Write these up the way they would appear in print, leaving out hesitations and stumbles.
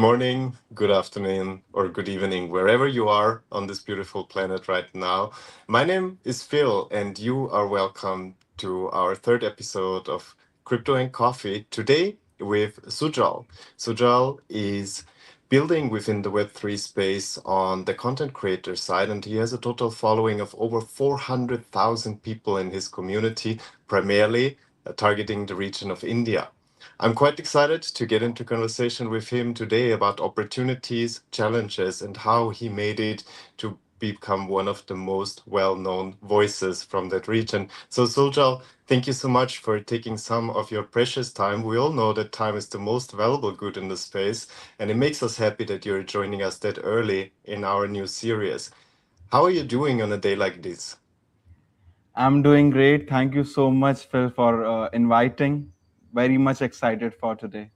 morning, good afternoon, or good evening, wherever you are on this beautiful planet right now. My name is Phil, and you are welcome to our third episode of Crypto and Coffee. Today with Sujal. Sujal is building within the Web3 space on the content creator side, and he has a total following of over 400,000 people in his community, primarily targeting the region of India. I'm quite excited to get into conversation with him today about opportunities, challenges, and how he made it to become one of the most well-known voices from that region. So, Suljal, thank you so much for taking some of your precious time. We all know that time is the most valuable good in the space, and it makes us happy that you're joining us that early in our new series. How are you doing on a day like this? I'm doing great. Thank you so much, Phil, for inviting. Very much excited for today.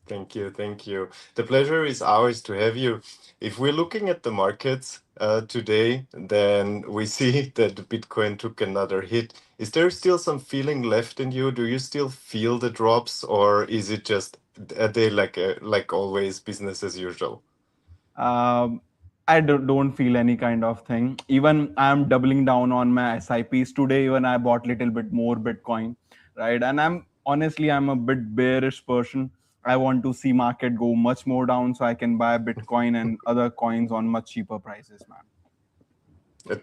Thank you. Thank you. The pleasure is ours to have you. If we're looking at the markets today, then we see that the Bitcoin took another hit. Is there still some feeling left in you? Do you still feel the drops, or is it just a day like always, business as usual? Um, I don't feel any kind of thing. Even I'm doubling down on my SIPs today. Even I bought little bit more Bitcoin, right? And I'm a bit bearish person. I want to see market go much more down so I can buy Bitcoin and other coins on much cheaper prices, man.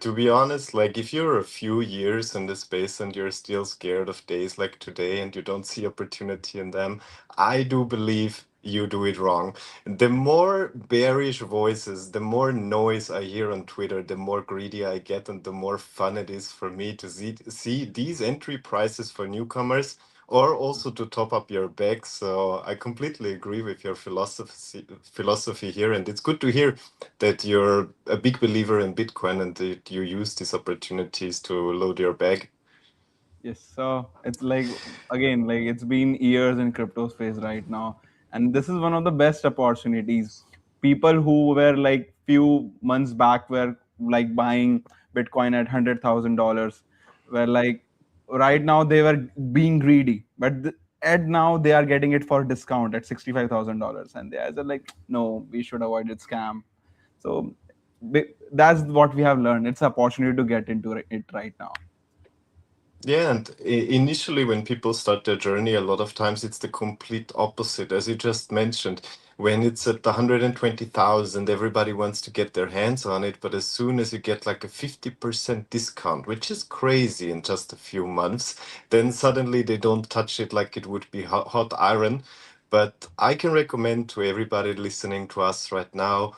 To be honest, like if you're a few years in this space and you're still scared of days like today and you don't see opportunity in them, I do believe you do it wrong. The more bearish voices, the more noise I hear on Twitter, the more greedy I get and the more fun it is for me to see these entry prices for newcomers or also to top up your bag. So I completely agree with your philosophy here, and it's good to hear that you're a big believer in Bitcoin and that you use these opportunities to load your bag. Yes, so it's like again, like it's been years in crypto space right now, and this is one of the best opportunities. People who were like few months back were like buying Bitcoin at $100,000, were like right now they were being greedy, but at now they are getting it for discount at $65,000, and they are just like, no, we should avoid it scam. So that's what we have learned. It's an opportunity to get into it right now. Yeah, and initially, when people start their journey, a lot of times it's the complete opposite. As you just mentioned, when it's at 120,000, everybody wants to get their hands on it. But as soon as you get like a 50% discount, which is crazy in just a few months, then suddenly they don't touch it like it would be hot iron. But I can recommend to everybody listening to us right now,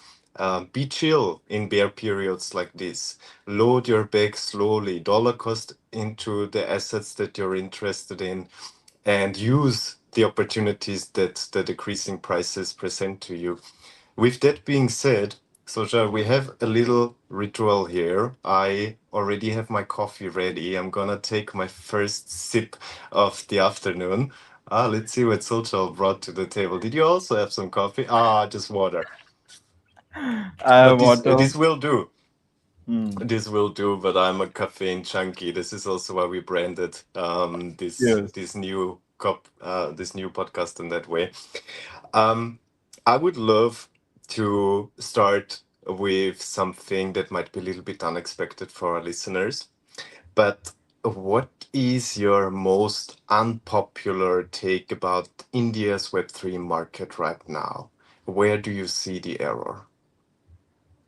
be chill in bear periods like this. Load your bag slowly, dollar cost into the assets that you're interested in, and use the opportunities that the decreasing prices present to you. With that being said, Soja, we have a little ritual here. I already have my coffee ready. I'm gonna take my first sip of the afternoon. Let's see what Soja brought to the table. Did you also have some coffee? Just water. But this What? this will do. Hmm. This will do, but I'm a caffeine junkie. This is also why we branded Yes. this new podcast in that way. Um, I would love to start with something that might be a little bit unexpected for our listeners. But what is your most unpopular take about India's Web3 market right now? Where do you see the error?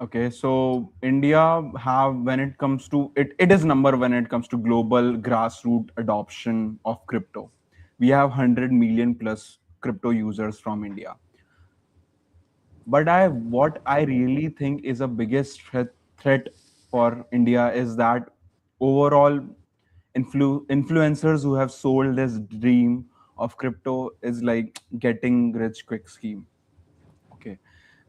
Okay, so India have when it comes to it is number when it comes to global grassroots adoption of crypto. We have 100 million plus crypto users from India. But what I really think is the biggest threat for India is that overall influencers who have sold this dream of crypto is like getting rich quick scheme. Okay,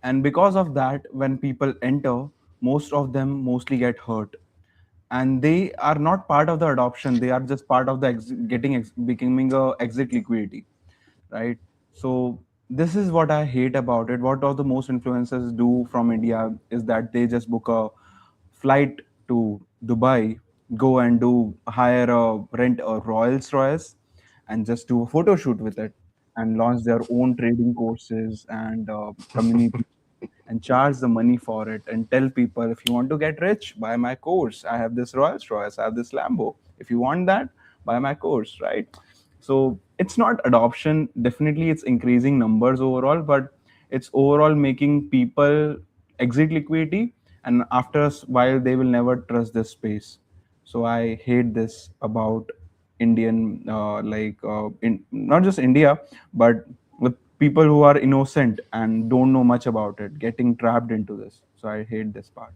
and because of that, when people enter, most of them mostly get hurt, and they are not part of the adoption. They are just part of the becoming a exit liquidity, right? So this is what I hate about it. What all the most influencers do from India is that they just book a flight to Dubai, go and do hire a rent a Rolls Royce, and just do a photo shoot with it. and launch their own trading courses and community, and charge the money for it, and tell people, if you want to get rich, buy my course. I have this Rolls Royce, I have this Lambo. If you want that, buy my course, right? So it's not adoption. Definitely, it's increasing numbers overall, but it's overall making people exit liquidity, and after a while, they will never trust this space. So I hate this about Indian, not just India, but with people who are innocent and don't know much about it, getting trapped into this. So I hate this part.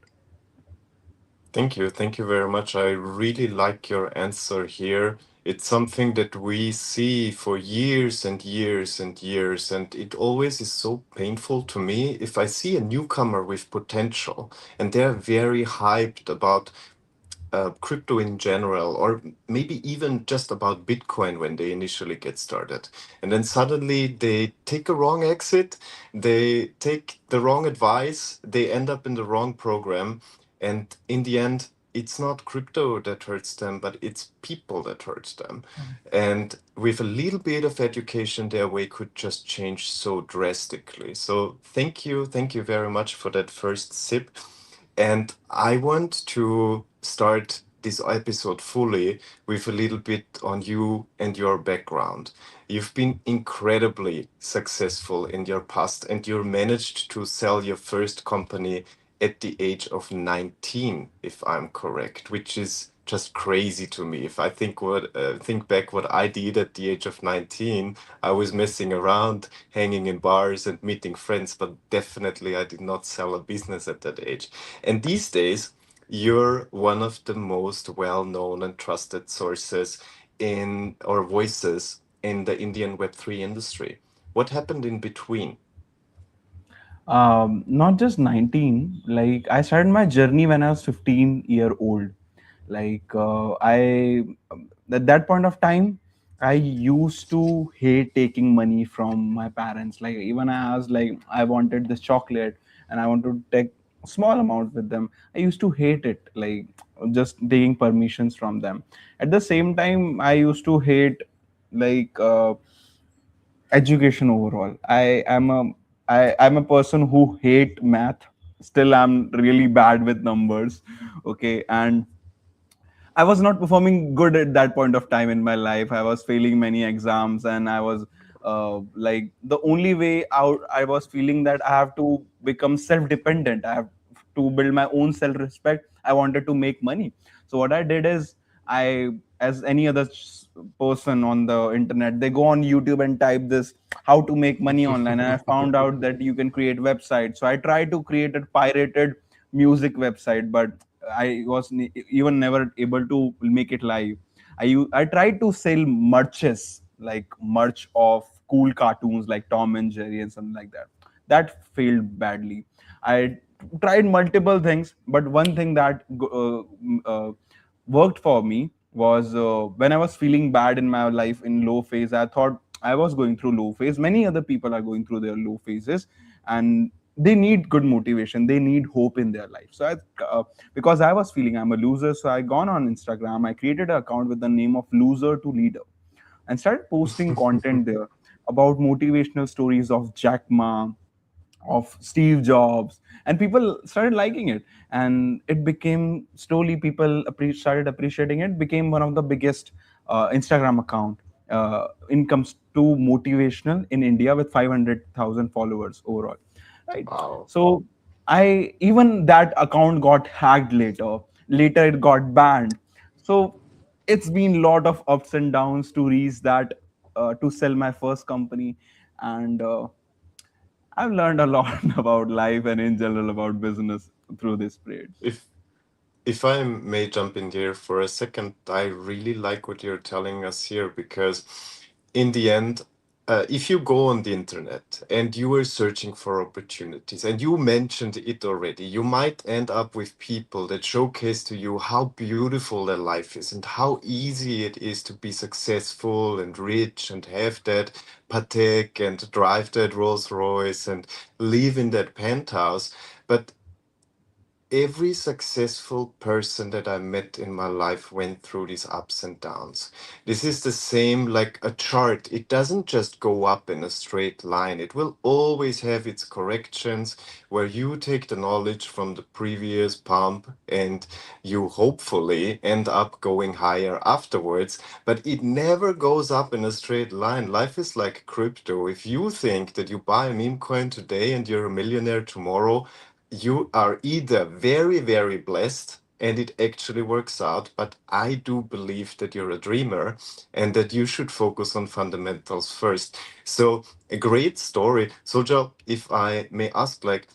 Thank you. Thank you very much. I really like your answer here. It's something that we see for years and years and years, and it always is so painful to me if I see a newcomer with potential and they're very hyped about crypto in general, or maybe even just about Bitcoin when they initially get started. And then suddenly they take a wrong exit, they take the wrong advice, they end up in the wrong program. And in the end, it's not crypto that hurts them, but it's people that hurts them. And with a little bit of education, their way could just change so drastically. So thank you very much for that first sip. And I want to start this episode fully with a little bit on you and your background. You've been incredibly successful in your past, and you managed to sell your first company at the age of 19, if I'm correct, which is just crazy to me. If I think back what I did at the age of 19, I was messing around, hanging in bars and meeting friends, but definitely I did not sell a business at that age. And these days, you're one of the most well-known and trusted sources in or voices in the Indian Web3 industry. What happened in between? Not just 19, like I started my journey when I was 15-year old. I at that point of time, I used to hate taking money from my parents. Like even I asked, like I wanted this chocolate and I want to take small amount with them, I used to hate it, like just taking permissions from them. At the same time, I used to hate like education overall. I'm a person who hate math. Still, I'm really bad with numbers. Okay, and I was not performing good at that point of time in my life. I was failing many exams, and I was like the only way out. I was feeling that I have to become self-dependent. I have to build my own self-respect. I wanted to make money. So what I did is, I, as any other person on the internet, they go on YouTube and type this how to make money online, and I found out that you can create websites. So I tried to create a pirated music website, but I was even never able to make it live. I tried to sell merches, like merch of cool cartoons like Tom and Jerry and something like that. That failed badly. I tried multiple things, but one thing that worked for me was when I was feeling bad in my life in low phase. I thought I was going through low phase. Many other people are going through their low phases, and they need good motivation. They need hope in their life. Because I was feeling I'm a loser, so I gone on Instagram. I created an account with the name of Loser to Leader and started posting content there about motivational stories of Jack Ma, of Steve Jobs, and people started liking it. And it became slowly people started appreciating it. Became one of the biggest Instagram account in comes to motivational in India with 500,000 followers overall, right? Wow. So I even that account got hacked later. Later it got banned. So it's been a lot of ups and downs to reach that to sell my first company, and I've learned a lot about life and in general about business through this period. If If I may jump in here for a second, I really like what you're telling us here because, in the end, if you go on the internet and you are searching for opportunities, and you mentioned it already, you might end up with people that showcase to you how beautiful their life is and how easy it is to be successful and rich and have that Patek and drive that Rolls Royce and live in that penthouse. But every successful person that I met in my life went through these ups and downs. This is the same like a chart. It doesn't just go up in a straight line. It will always have its corrections where you take the knowledge from the previous pump and you hopefully end up going higher afterwards. But it never goes up in a straight line. Life is like crypto. If you think that you buy a meme coin today and you're a millionaire tomorrow, you are either very, very blessed and it actually works out, but I do believe that you're a dreamer and that you should focus on fundamentals first. So, a great story. So, Joe, if I may ask, like,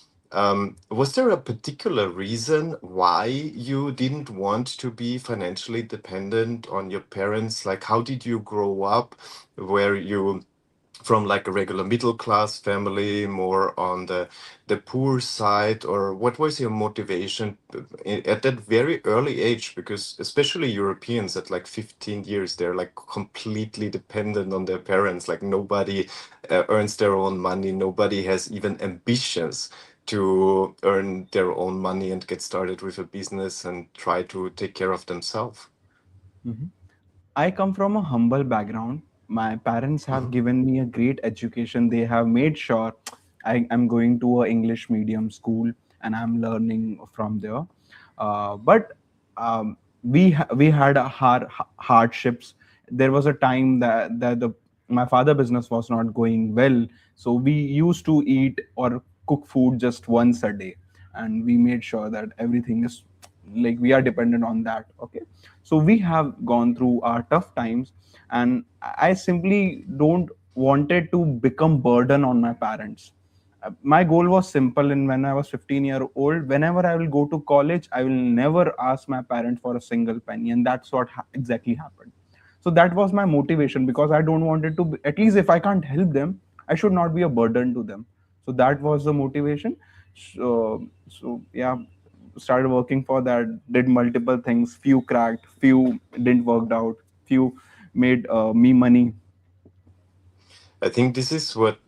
was there a particular reason why you didn't want to be financially dependent on your parents? Like, how did you grow up? Were you from like a regular middle class family, more on the poor side, or what was your motivation at that very early age? Because especially Europeans at like 15 years, they're like completely dependent on their parents. Like nobody earns their own money, nobody has even ambitions to earn their own money and get started with a business and try to take care of themselves. Mhm. I come from a humble background. My parents have given me a great education. They have made sure I am going to a English medium school and I'm learning from there. But we had hardships. There was a time that the my father business was not going well, so we used to eat or cook food just once a day, and we made sure that everything is like we are dependent on that. Okay, so we have gone through our tough times, and I simply don't wanted to become burden on my parents. My goal was simple, and when I was 15-year old, whenever I will go to college, I will never ask my parents for a single penny, and that's what exactly happened. So that was my motivation, because I don't want it to be, at least if I can't help them, I should not be a burden to them. So that was the motivation. So yeah, started working for that, did multiple things, few cracked, few didn't worked out, few made me money. I think this is what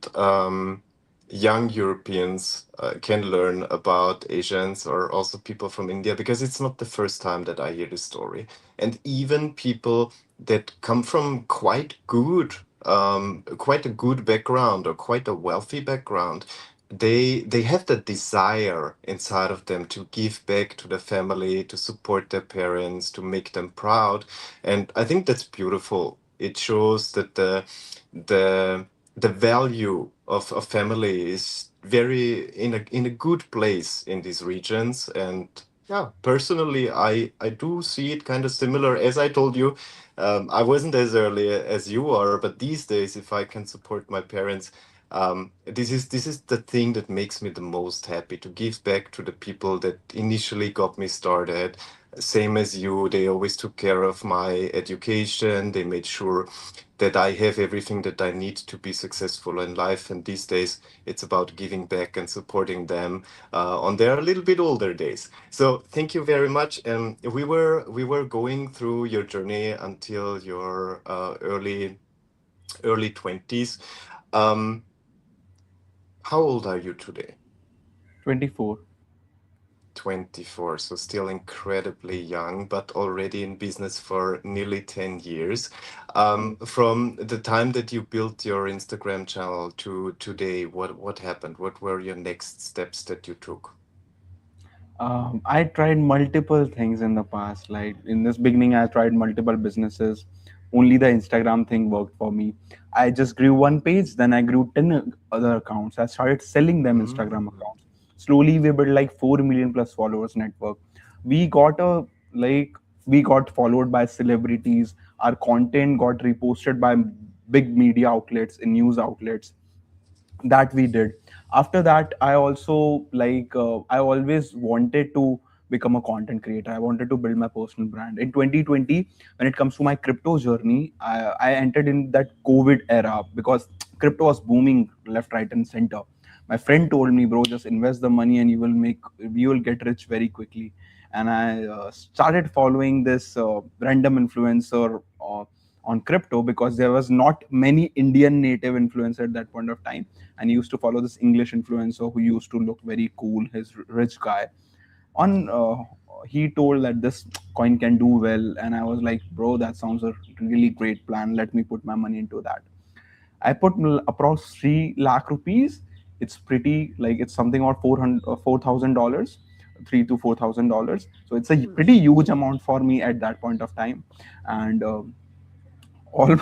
young Europeans can learn about Asians or also people from India, because it's not the first time that I hear this story. And even people that come from quite a good background or quite a wealthy background, they have the desire inside of them to give back to the family, to support their parents, to make them proud. And I think that's beautiful. It shows that the the value of a family is very in a good place in these regions. And yeah, personally I do see it kind of similar. As I told you, I wasn't as early as you are, but these days if I can support my parents, this is the thing that makes me the most happy, to give back to the people that initially got me started. Same as you, they always took care of my education. They made sure that I have everything that I need to be successful in life. And these days, it's about giving back and supporting them on their a little bit older days. So thank you very much. We were going through your journey until your early 20s. Um, how old are you today? 24. 24, so still incredibly young, but already in business for nearly 10 years. From the time that you built your Instagram channel to today, what happened? What were your next steps that you took? I tried multiple things in the past. Like in this beginning, I tried multiple businesses. Only the Instagram thing worked for me. I just grew one page, then I grew 10 other accounts. I started selling them Instagram Mm. accounts. Slowly, we built like 4 million plus followers network. We got a like we got followed by celebrities. Our content got reposted by big media outlets and news outlets. That we did. After that, I also I always wanted to become a content creator. I wanted to build my personal brand. In 2020, when it comes to my crypto journey, I entered in that COVID era, because crypto was booming left, right, and center. My friend told me, bro, just invest the money and you will get rich very quickly. And I started following this random influencer on crypto, because there was not many Indian native influencers at that point of time, and he used to follow this English influencer who used to look very cool, his rich guy. on he told that this coin can do well, and I was like, bro, that sounds a really great plan, let me put my money into that. I put approx 3 lakh rupees. It's pretty like it's something about 400 $4,000, $3 to $4,000. So it's a pretty huge amount for me at that point of time, and all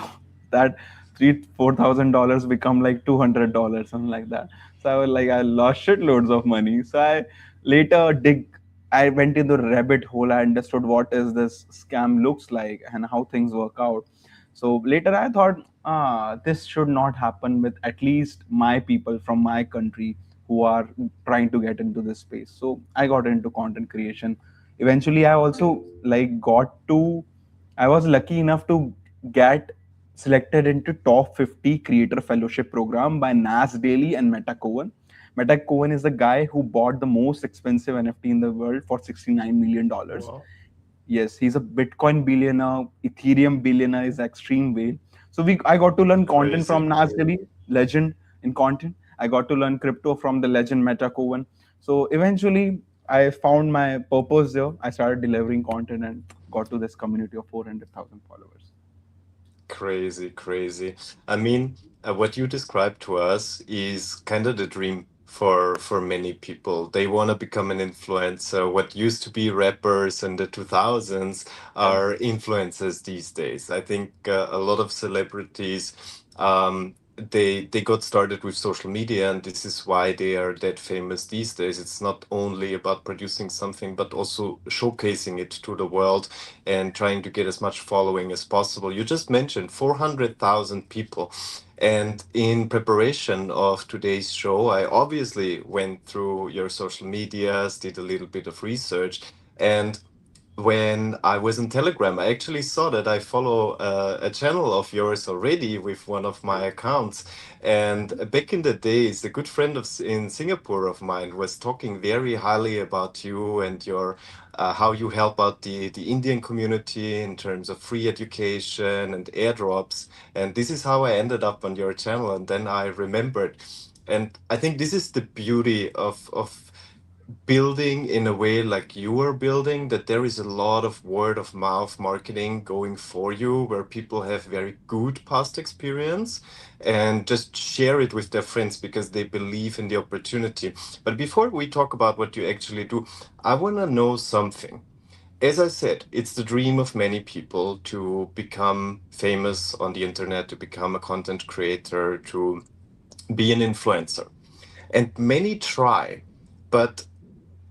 that $3 4,000 become like $200, something like that. So I was like, I lost shitloads of money. So I later dig. I went into the rabbit hole. I understood what is this scam looks like and how things work out. So later I thought, this should not happen with at least my people from my country who are trying to get into this space. So I got into content creation. Eventually, I also like got to. I was lucky enough to get selected into top 50 creator fellowship program by Nas Daily and Meta Cohen. Meta Cohen is the guy who bought the most expensive NFT in the world for $69 million. Wow. Yes, he's a Bitcoin billionaire, Ethereum billionaire is extreme whale. So I got to learn content Crazy. from Nas Daily, legend in content. I got to learn crypto from the legend Meta Cohen. So eventually I found my purpose there. I started delivering content and got to this community of 400,000 followers. Crazy, crazy. I mean, what you described to us is kind of the dream for many people. They want to become an influencer. What used to be rappers in the 2000s are influencers these days. I think a lot of celebrities they got started with social media, and this is why they are that famous these days. It's not only about producing something but also showcasing it to the world and trying to get as much following as possible. You just mentioned 400,000 people. And in preparation of today's show, I obviously went through your social medias, did a little bit of research, and when I was in Telegram, I actually saw that I follow a channel of yours already with one of my accounts. And back in the days, a good friend in Singapore of mine was talking very highly about you and your how you help out the Indian community in terms of free education and airdrops. And this is how I ended up on your channel. And then I remembered. And I think this is the beauty of building in a way like you are building, that there is a lot of word of mouth marketing going for you where people have very good past experience and just share it with their friends because they believe in the opportunity. But before we talk about what you actually do, I want to know something. As I said, it's the dream of many people to become famous on the internet, to become a content creator, to be an influencer, and many try, but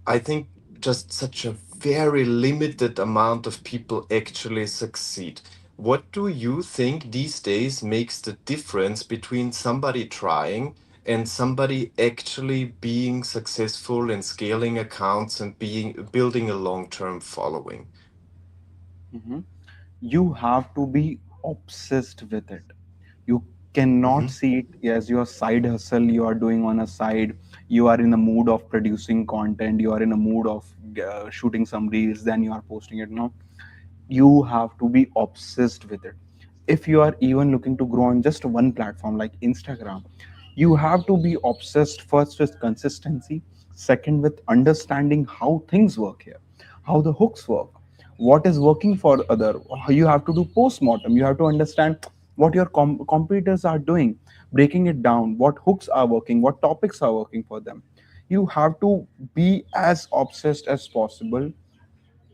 I think just such a very limited amount of people actually succeed. What do you think these days makes the difference between somebody trying and somebody actually being successful and scaling accounts and being building a long-term following? Mhm. You have to be obsessed with it. You Hmm. cannot see it as your side hustle you are doing on a side. You are in the mood of producing content, you are in a mood of shooting some reels, then you are posting it. No, you have to be obsessed with it. If you are even looking to grow on just one platform like Instagram, you have to be obsessed first with consistency, second with understanding how things work here, how the hooks work, what is working for other. You have to do post-mortem, you have to understand what your competitors are doing, breaking it down, what hooks are working, what topics are working for them. You have to be as obsessed as possible.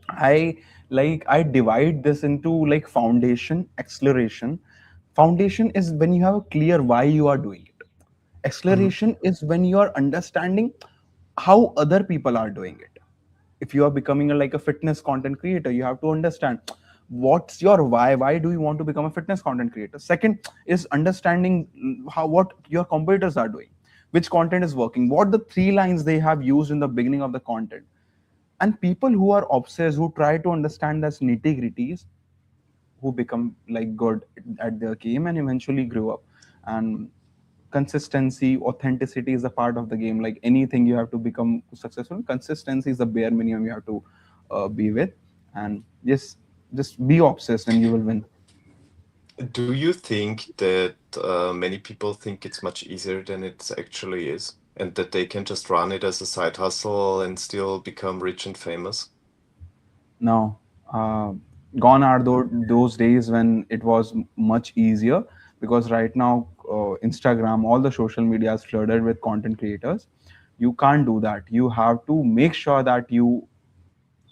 I divide this into like foundation, acceleration. Foundation is when you have a clear why you are doing it. Hmm. Acceleration is when you are understanding how other people are doing it. If you are becoming like a fitness content creator, you have to understand what's your why do you want to become a fitness content creator. Second is understanding how what your competitors are doing, which content is working, what the three lines they have used in the beginning of the content. And people who are obsessed, who try to understand those nitty gritties, who become like good at their game and eventually grow up. And consistency, authenticity is a part of the game. Like anything, you have to become successful, consistency is the bare minimum you have to be with. And just be obsessed and you will win. Do you think that many people think it's much easier than it actually is? and that they can just run it as a side hustle and still become rich and famous? No, uh, gone are those days when it was much easier, because right now, Instagram, all the social media is flooded with content creators. You can't do that. You have to make sure that you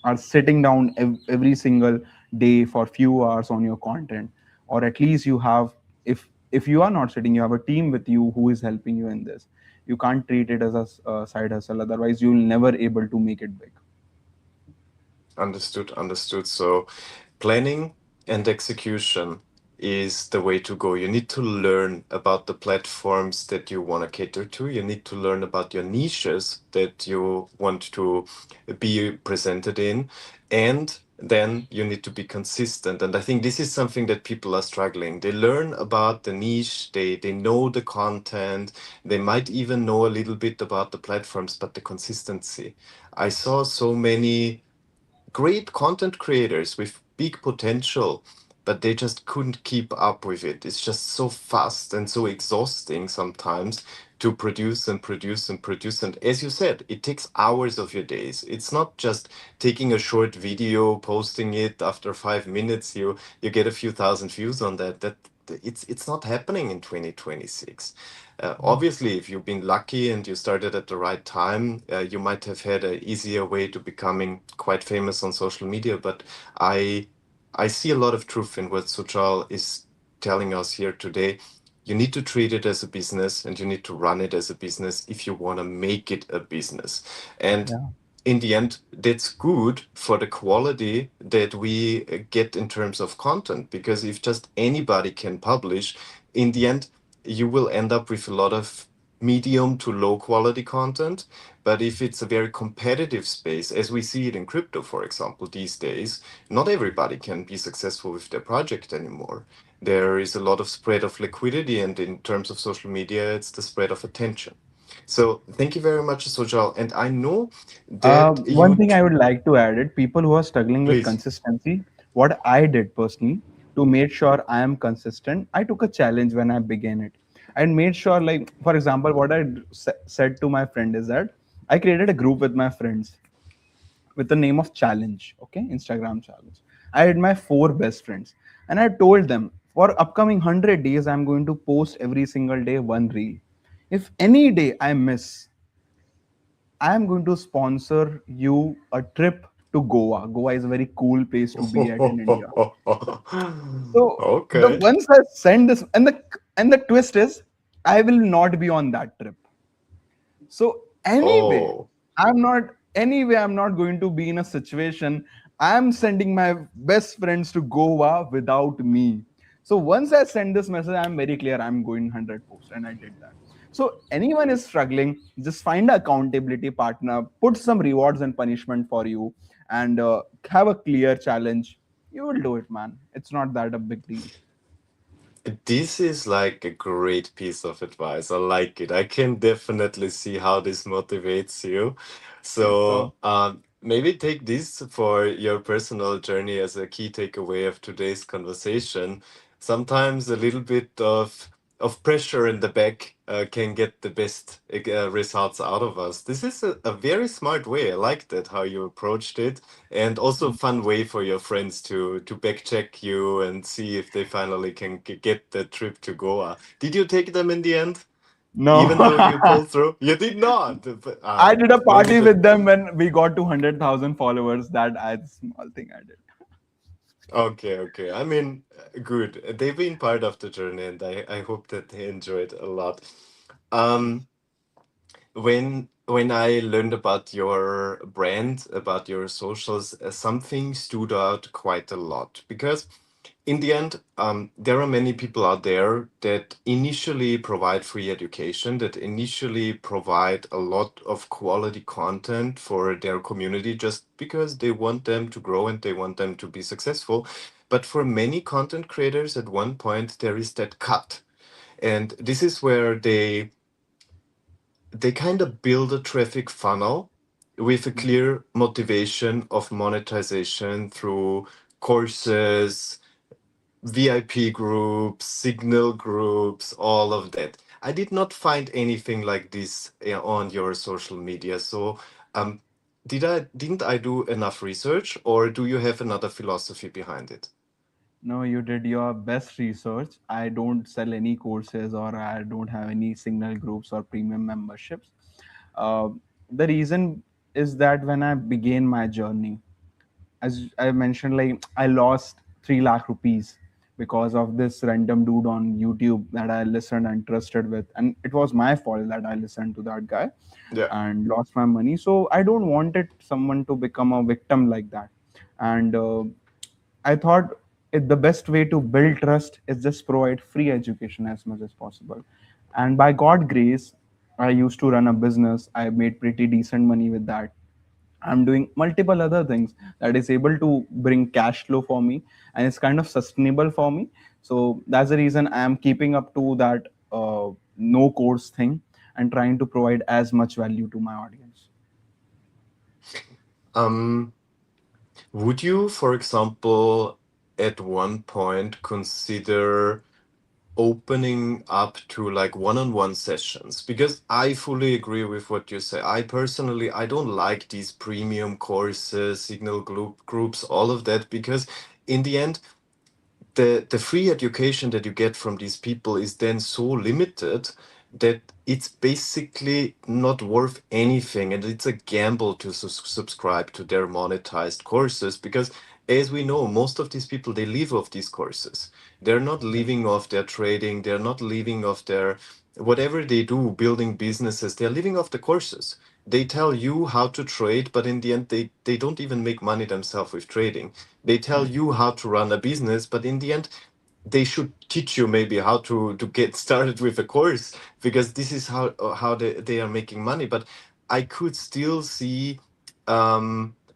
are sitting down every single day for few hours on your content, or at least you have, if you are not sitting, you have a team with you who is helping you in this. You can't treat it as a side hustle, otherwise you'll never able to make it big. Understood, understood. So planning and execution is the way to go. You need to learn about the platforms that you want to cater to. You need to learn about your niches that you want to be presented in. And then you need to be consistent. And I think this is something that people are struggling. They learn about the niche, they know the content, they might even know a little bit about the platforms, but the consistency. I saw so many great content creators with big potential, but they just couldn't keep up with it. It's just so fast and so exhausting sometimes to produce and produce and produce. And as you said, it takes hours of your days. It's not just taking a short video, posting it after 5 minutes, you get a few thousand views on that. It's not happening in 2026. Obviously, if you've been lucky and you started at the right time, you might have had an easier way to becoming quite famous on social media. But I I see a lot of truth in what Sujal is telling us here today. You need to treat it as a business and you need to run it as a business if you want to make it a business. And Yeah. in the end, that's good for the quality that we get in terms of content. Because if just anybody can publish, in the end, you will end up with a lot of medium to low quality content. But if it's a very competitive space, as we see it in crypto, for example, these days, not everybody can be successful with their project anymore. There is a lot of spread of liquidity, and in terms of social media, it's the spread of attention. So thank you very much, Sojal. And I know that One you thing I would like to add it, people who are struggling with please. consistency, what I did personally to make sure I am consistent, I took a challenge when I began it. I made sure, like, for example, what said to my friend is that I created a group with my friends with the name of challenge, okay, Instagram challenge. I had my four best friends, and I told them for upcoming 100 days, I'm going to post every single day one reel. If any day I miss, I am going to sponsor you a trip to Goa. Goa is a very cool place to be at in India. So the Okay. once I send this, and the twist is, I will not be on that trip. So Oh. I'm not going to be in a situation. I'm sending my best friends to Goa without me. So once I send this message, I'm very clear I'm going 100 post, and I did that. So anyone is struggling, just find an accountability partner, put some rewards and punishment for you, and have a clear challenge. You will do it, man. It's not that a big deal. This is like a great piece of advice. I like it. I can definitely see how this motivates you. Yes, sir. So, maybe take this for your personal journey as a key takeaway of today's conversation. Sometimes a little bit of pressure in the back can get the best results out of us. This is a very smart way. I like that how you approached it, and also a fun way for your friends to back check you and see if they finally can get the trip to Goa. Did you take them in the end, No. even though you pulled through? You did not. I did a Maybe party the with them when we got to 100,000 followers. That I small thing I did. okay, okay. I mean, good. They've been part of the journey, and I hope that they enjoyed a lot. Um, when I learned about your brand, about your socials, something stood out quite a lot because in the end, there are many people out there that initially provide free education, that initially provide a lot of quality content for their community just because they want them to grow and they want them to be successful. But for many content creators, at one point, there is that cut. And this is where they kind of build a traffic funnel with a clear motivation of monetization through courses, VIP groups, signal groups, all of that. I did not find anything like this on your social media. So, um, didn't I do enough research, or do you have another philosophy behind it? No, you did your best research. I don't sell any courses, or I don't have any signal groups or premium memberships. Uh, the reason is that when I began my journey, as I mentioned, like I lost 3 lakh rupees because of this random dude on YouTube that I listened and trusted with, and it was my fault that I listened to that guy Yeah. and lost my money. So I don't wanted someone to become a victim like that, and I thought the best way to build trust is just provide free education as much as possible. And by God grace, I used to run a business. I made pretty decent money with that. I'm doing multiple other things that is able to bring cash flow for me, and it's kind of sustainable for me. So that's the reason I am keeping up to that no course thing and trying to provide as much value to my audience. Um, would you, for example, at one point consider opening up to like one-on-one sessions? Because I fully agree with what you say. I personally, I don't like these premium courses, signal groups, all of that, because in the end, the free education that you get from these people is then so limited that it's basically not worth anything, and it's a gamble to subscribe to their monetized courses, because as we know, most of these people, they live off these courses. They're not Yes. living off their trading, they're not living off their whatever they do, building businesses, they're living off the courses. They tell you how to trade, but in the end they don't even make money themselves with trading. They tell Yes. you how to run a business, but in the end they should teach you maybe how to get started with a course, because this is how they are making money. But I could still see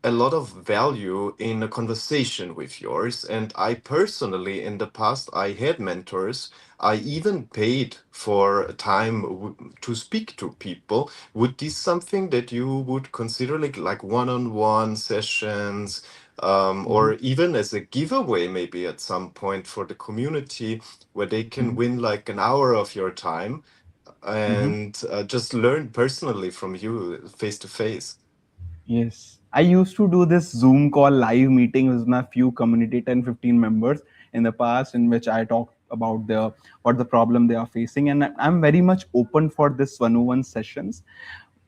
a lot of value in a conversation with yours. And I personally, in the past, I had mentors. I even paid for time to speak to people. Would this something that you would consider, like one-on-one sessions, or Mhm. even as a giveaway maybe at some point for the community, where they can Mhm. win like an hour of your time Mhm. and just learn personally from you face to face? Yes. I used to do this Zoom call live meeting with my few community 10, 15 members in the past, in which I talked about the what the problem they are facing. And I'm very much open for this one-on-one sessions.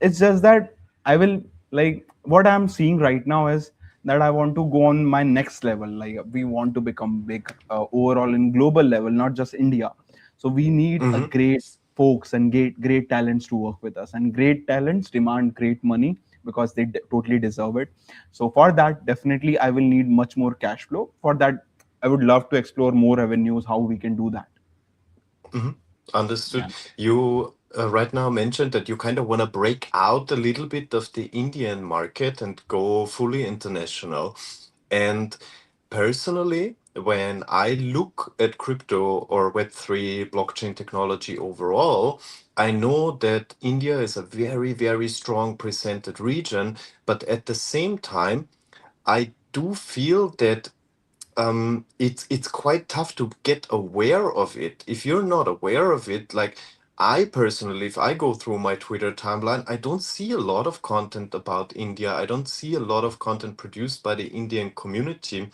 It's just that I will, like, what I'm seeing right now is that I want to go on my next level. Like, we want to become big overall in global level, not just India. So we need a Hmm. great folks and great talents to work with us, and great talents demand great money because they totally deserve it. So for that, definitely I will need much more cash flow. For that, I would love to explore more avenues how we can do that. Hmm. Yeah. Understood. You right now mentioned that you kind of want to break out a little bit of the Indian market and go fully international. And personally, when I look at crypto or Web3 blockchain technology overall, I know that India is a very, very strong presented region, but at the same time, I do feel that it's quite tough to get aware of it. If you're not aware of it, like I personally, if I go through my Twitter timeline, I don't see a lot of content about India. I don't see a lot of content produced by the Indian community.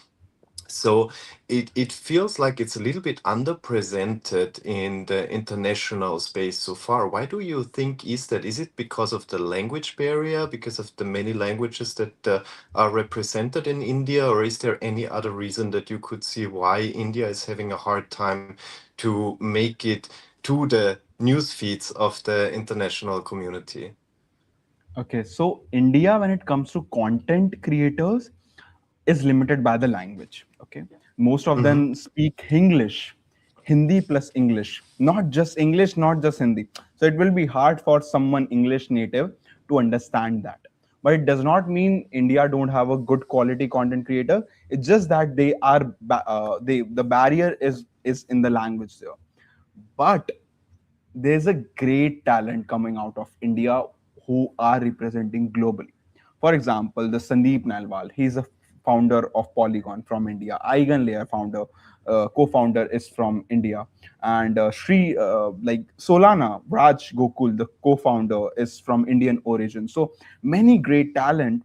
So it feels like it's a little bit underrepresented in the international space so far. Why do you think is that? Is it because of the language barrier, because of the many languages that are represented in India, or is there any other reason that you could see why India is having a hard time to make it to the news feeds of the international community? Okay, so India, when it comes to content creators, is limited by the language. Okay, most of Mm-hmm. them speak English, Hindi plus English, not just English, not just Hindi. So it will be hard for someone English native to understand that. But it does not mean India don't have a good quality content creator. It's just that they are the barrier is in the language there. But there's a great talent coming out of India who are representing globally. For example, the Sandeep Nalwal, he's a founder of Polygon from India. Eigenlayer founder, co-founder is from India, and Sri like Solana Raj Gokul, the co-founder, is from Indian origin. So many great talent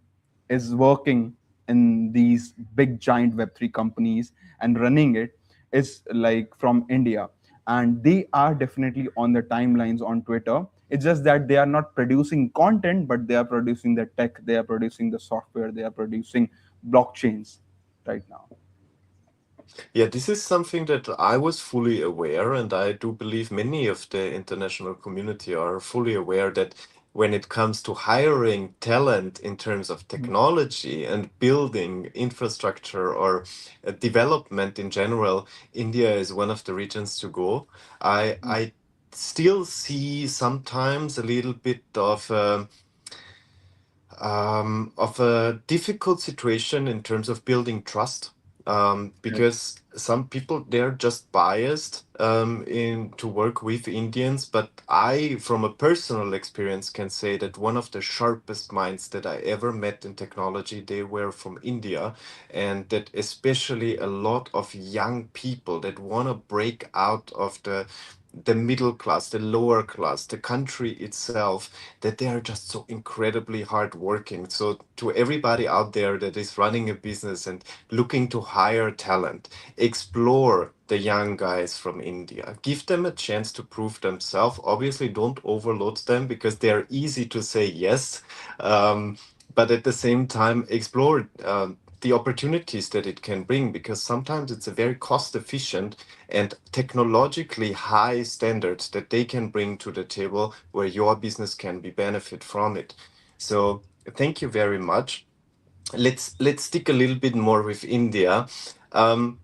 is working in these big giant Web3 companies, and running it is like from India, and they are definitely on the timelines on Twitter. It's just that they are not producing content, but they are producing the tech, they are producing the software, they are producing blockchains right now. Yeah, this is something that I was fully aware, and I do believe many of the international community are fully aware that when it comes to hiring talent in terms of technology and building infrastructure or development in general, India is one of the regions to go. I still see sometimes a little bit of a difficult situation in terms of building trust, Correct. because some people they're just biased in to work with Indians. But I, from a personal experience, can say that one of the sharpest minds that I ever met in technology, they were from India, and that especially a lot of young people that want to break out of the middle class, the lower class, the country itself, that they are just so incredibly hardworking. So to everybody out there that is running a business and looking to hire talent, explore the young guys from India. Give them a chance to prove themselves. Obviously, don't overload them because they are easy to say yes. But at the same time, explore the opportunities that it can bring, because sometimes it's a very cost efficient and technologically high standards that they can bring to the table where your business can be benefit from it. So thank you very much. Let's stick a little bit more with India. Um,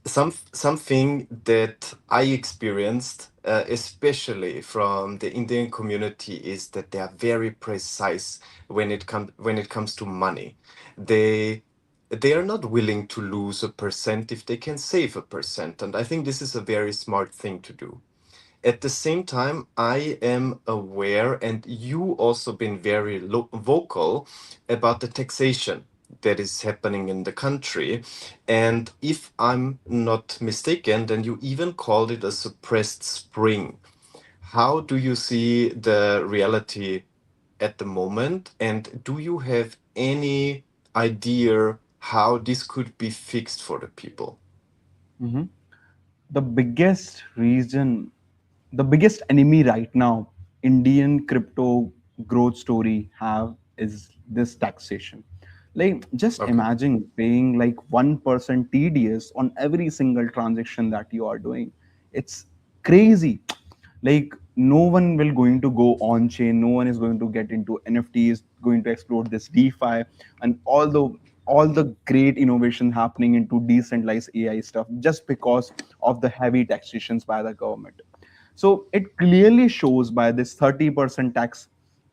something that I experienced, especially from the Indian community, is that they are very precise when it comes to money. They they are not willing to lose a percent if they can save a percent, and I think this is a very smart thing to do. At the same time, I am aware, and you also been very vocal about the taxation that is happening in the country. And if I'm not mistaken, then you even called it a suppressed spring. How do you see the reality at the moment? And do you have any idea how this could be fixed for the people? Mhm. The biggest reason, the biggest enemy right now, Indian crypto growth story have is this taxation. Like, just Okay. imagine paying like 1% TDS on every single transaction that you are doing. It's crazy. Like, no one will going to go on chain, no one is going to get into NFTs, going to explore this DeFi, and all the great innovation happening into decentralized AI stuff, just because of the heavy taxations by the government. So it clearly shows by this 30% tax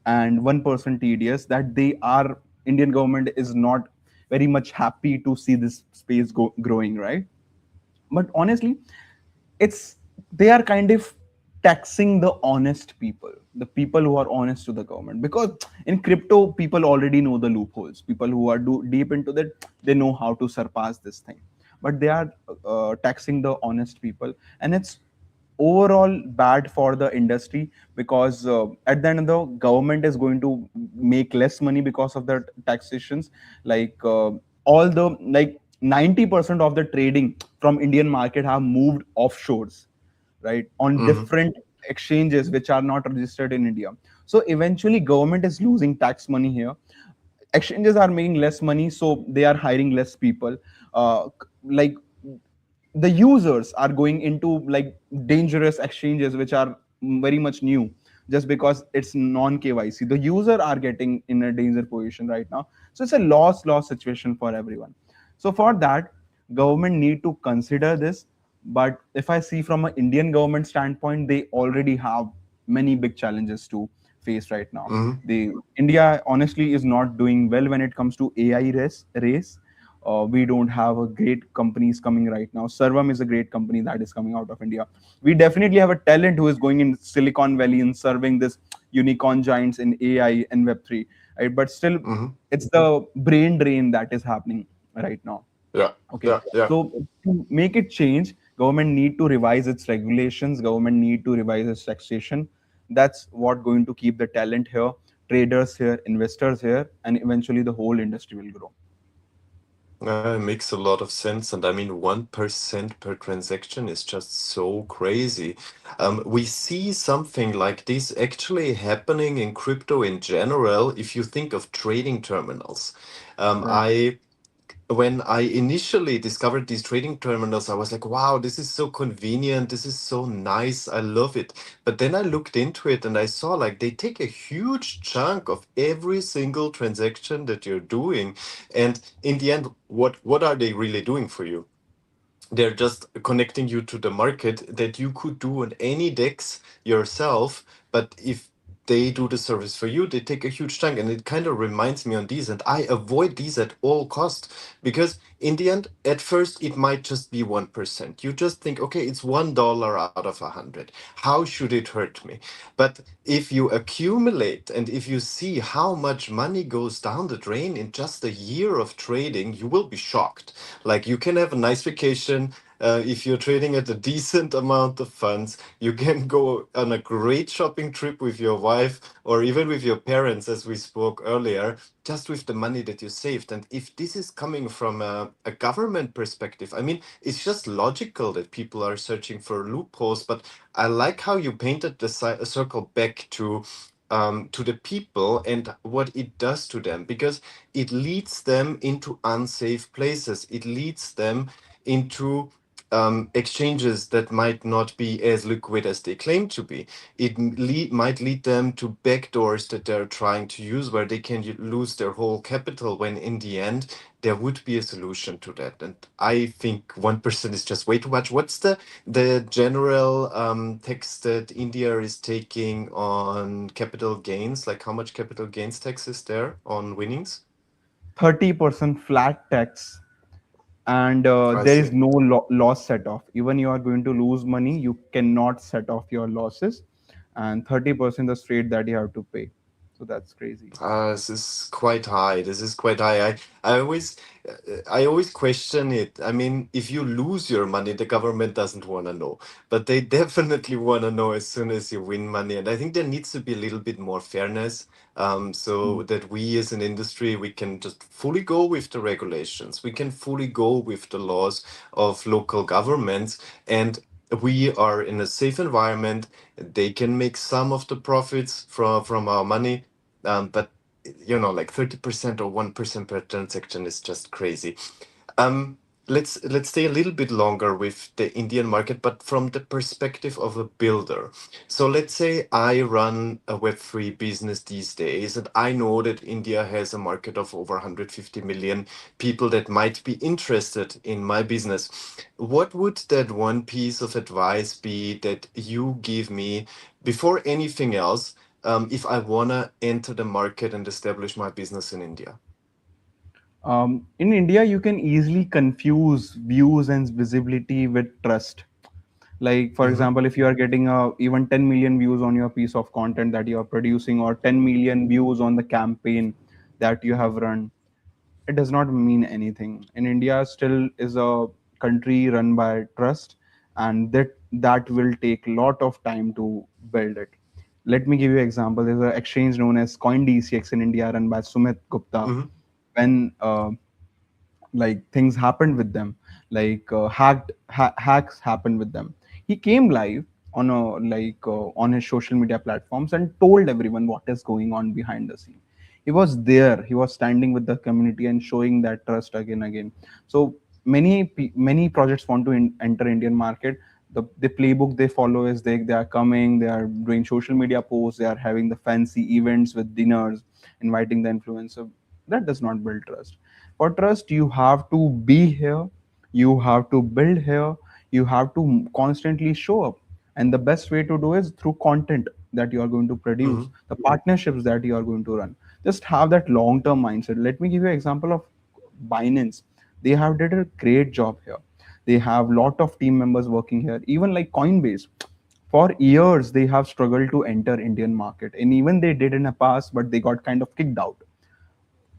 and 1% TDS that they are, Indian government is not very much happy to see this space growing, right? But honestly, it's, they are kind of taxing the honest people, the people who are honest to the government, because in crypto people already know the loopholes, people who are deep into that, they know how to surpass this thing. But they are taxing the honest people, and it's overall bad for the industry, because at the end the government is going to make less money because of the taxations. Like all the like 90% of the trading from Indian market have moved offshores, right, on Mm-hmm. different exchanges which are not registered in India. So eventually government is losing tax money here, exchanges are making less money, so they are hiring less people. Like, the users are going into like dangerous exchanges which are very much new, just because it's non KYC, the user are getting in a danger position right now. So it's a loss situation for everyone. So for that, government need to consider this. But if I see from an Indian government standpoint, they already have many big challenges to face right now. Mm-hmm. The India honestly is not doing well when it comes to AI race. We don't have a great companies coming right now. Servam is a great company that is coming out of India. We definitely have a talent who is going in Silicon Valley and serving this unicorn giants in AI and Web3, right? But still, Mm-hmm. it's the brain drain that is happening. right now. Yeah, Okay, yeah, yeah. so to make it change, government need to revise its regulations, government need to revise its taxation. That's what going to keep the talent here, traders here, investors here, and eventually the whole industry will grow. It makes a lot of sense. And I mean, 1% per transaction is just so crazy. We see something like this actually happening in crypto in general. If you think of trading terminals, Right. I when I initially discovered these trading terminals, I was like, wow, this is so convenient. This is so nice. I love it. But then I looked into it and I saw like they take a huge chunk of every single transaction that you're doing. And in the end, what are they really doing for you? They're just connecting you to the market that you could do on any DEX yourself. But if they do the service for you, they take a huge chunk. And it kind of reminds me on these. And I avoid these at all cost because in the end, at first, it might just be 1%. You just think, okay, it's $1 out of 100. How should it hurt me? But if you accumulate and if you see how much money goes down the drain in just a year of trading, you will be shocked. Like you can have a nice vacation. If you're trading at a decent amount of funds, you can go on a great shopping trip with your wife or even with your parents, as we spoke earlier, just with the money that you saved. And if this is coming from a government perspective, I mean, it's just logical that people are searching for loopholes. But I like how you painted the circle back to the people and what it does to them, because it leads them into unsafe places. It leads them into exchanges that might not be as liquid as they claim to be. It might lead them to backdoors that they're trying to use where they can lose their whole capital when in the end there would be a solution to that. And I think 1% is just way too much. What's the general tax that India is taking on capital gains? Like how much capital gains tax is there on winnings? 30% flat tax, and I there is see. no loss set off. Even you are going to lose money, you cannot set off your losses, and 30% the straight that you have to pay. So that's crazy. This is quite high. This is quite high. I always question it. I mean, if you lose your money, the government doesn't want to know, but they definitely want to know as soon as you win money. And I think there needs to be a little bit more fairness, so Mm. that we as an industry we can just fully go with the regulations. We can fully go with the laws of local governments, and we are in a safe environment. They can make some of the profits from our money, but like 30% or 1% per transaction is just crazy. Um, let's stay a little bit longer with the Indian market, but from the perspective of a builder. So let's say I run a Web3 business these days, and I know that India has a market of over 150 million people that might be interested in my business. What would that one piece of advice be that you give me before anything else, if I wanna enter the market and establish my business in India? In India, you can easily confuse views and visibility with trust. Like, for Mm-hmm. example, if you are getting even 10 million views on your piece of content that you are producing, or 10 million views on the campaign that you have run, it does not mean anything. In India, still is a country run by trust, and that will take a lot of time to build it. Let me give you an example. There's an exchange known as CoinDCX in India, run by Sumit Gupta. Mm-hmm. When like things happened with them, like hacks happened with them, he came live on a on his social media platforms and told everyone what is going on behind the scene. He was there, he was standing with the community and showing that trust again. So many projects want to enter Indian market. The playbook they follow is they are coming, they are doing social media posts, they are having the fancy events with dinners, inviting the influencer. That does not build trust. For trust, you have to be here, you have to build here, you have to constantly show up. And the best way to do is through content that you are going to produce, Mm-hmm. the partnerships that you are going to run. Just have that long term mindset. Let me give you an example of Binance. They have did a great job here. They have lot of team members working here. Even like Coinbase, for years they have struggled to enter Indian market, and even they did in the past, but they got kind of kicked out.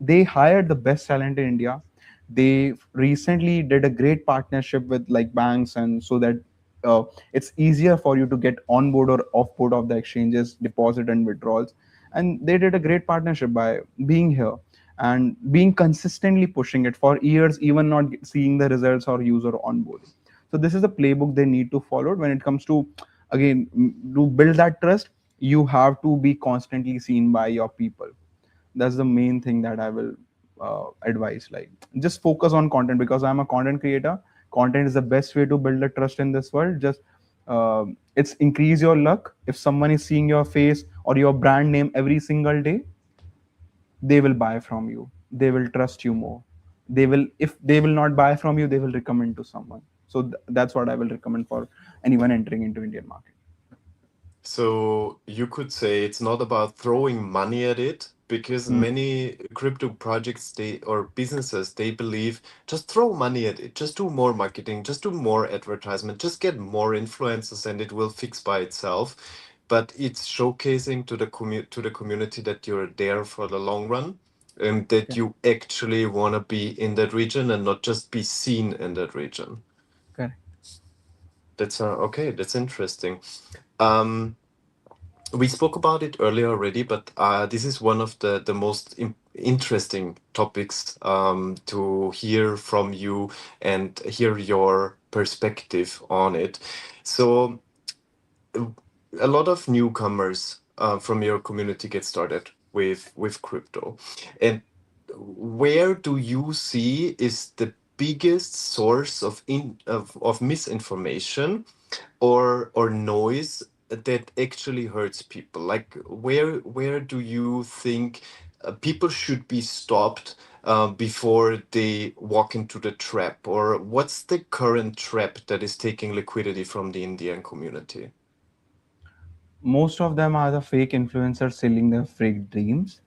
They hired the best talent in India. They recently did a great partnership with like banks, and so that it's easier for you to get on board or off board of the exchanges, deposit and withdrawals. And they did a great partnership by being here and being consistently pushing it for years, even not seeing the results or user onboarding. So this is the playbook they need to follow when it comes to, again, to build that trust. You have to be constantly seen by your people. That's the main thing that I will advise. Like, just focus on content, because I'm a content creator. Content is the best way to build a trust in this world. Just it's increase your luck. If someone is seeing your face or your brand name every single day, they will buy from you, they will trust you more. They will, if they will not buy from you, they will recommend to someone. So that's what I will recommend for anyone entering into Indian market. So you could say it's not about throwing money at it, because Hmm. many crypto projects, they or businesses, they believe just throw money at it, just do more marketing, just do more advertisement, just get more influencers and it will fix by itself. But it's showcasing to the community that you're there for the long run, and that Okay. you actually want to be in that region and not just be seen in that region. Correct. That's okay, that's interesting. Um we spoke about it earlier already, but this is one of the most interesting topics to hear from you and hear your perspective on it. So, uh, a lot of newcomers from your community get started with crypto, and where do you see is the biggest source of misinformation or noise that actually hurts people? Like, where do you think people should be stopped before they walk into the trap? Or what's the current trap that is taking liquidity from the Indian community? Most of them are the fake influencers selling their fake dreams.